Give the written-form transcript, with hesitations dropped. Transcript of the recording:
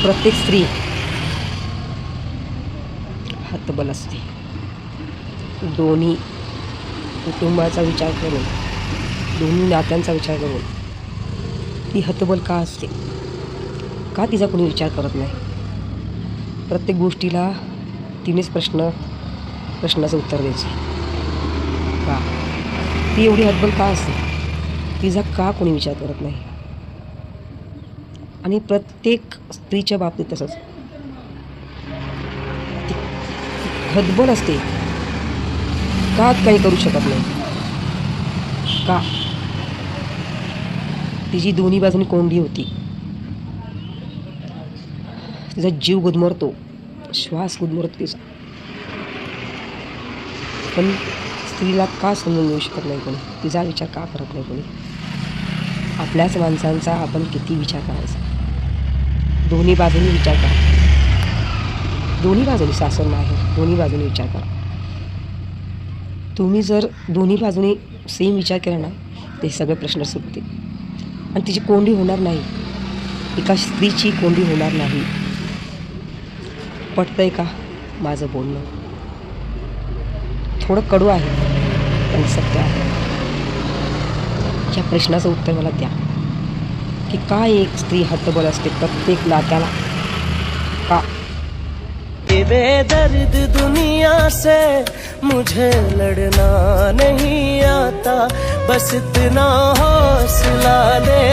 प्रत्येक स्त्री हतबल असते. दोन्ही कुटुंबाचा विचार करून, दोन्ही नात्यांचा विचार करून ती हतबल का असते? का तिचा कोणी विचार करत नाही? प्रत्येक गोष्टीला तिनेच प्रश्नाचं उत्तर द्यायचे. का ती एवढी हतबल का असते? तिचा का कोणी विचार करत नाही? आणि प्रत्येक स्त्रीच्या बाबतीत तसंच. ती हतबल असते का काही करू शकत नाही? का? तिची दोन्ही बाजूनी कोंडी होती. तिचा जीव गुदमरतो, श्वास गुदमरतो तिचा. पण स्त्रीला का समजून घेऊ शकत नाही कोणी? तिचा विचार का करत नाही कोणी? आपल्याच माणसांचा आपण किती विचार करायचा? दोन्ही बाजूनी विचार करा. दोन्ही बाजूनी, सासर माहेर दोन्ही बाजूनी विचार करा. तुम्ही जर दोन्ही बाजूनी सेम विचार केला ना, ते सगळे प्रश्न सुटतील आणि तिची कोंडी होणार नाही. एका स्त्रीची कोंडी होणार नाही. पटतंय का माझं बोलणं? थोडं कडू आहे पण सत्य आहे. या प्रश्नाचं उत्तर मला द्या की का एक स्त्री हतबल असते प्रत्येक नात्याला? का? बेदर्द दुनिया से मुझे लड़ना नहीं आता, बस इतना हौसला दे.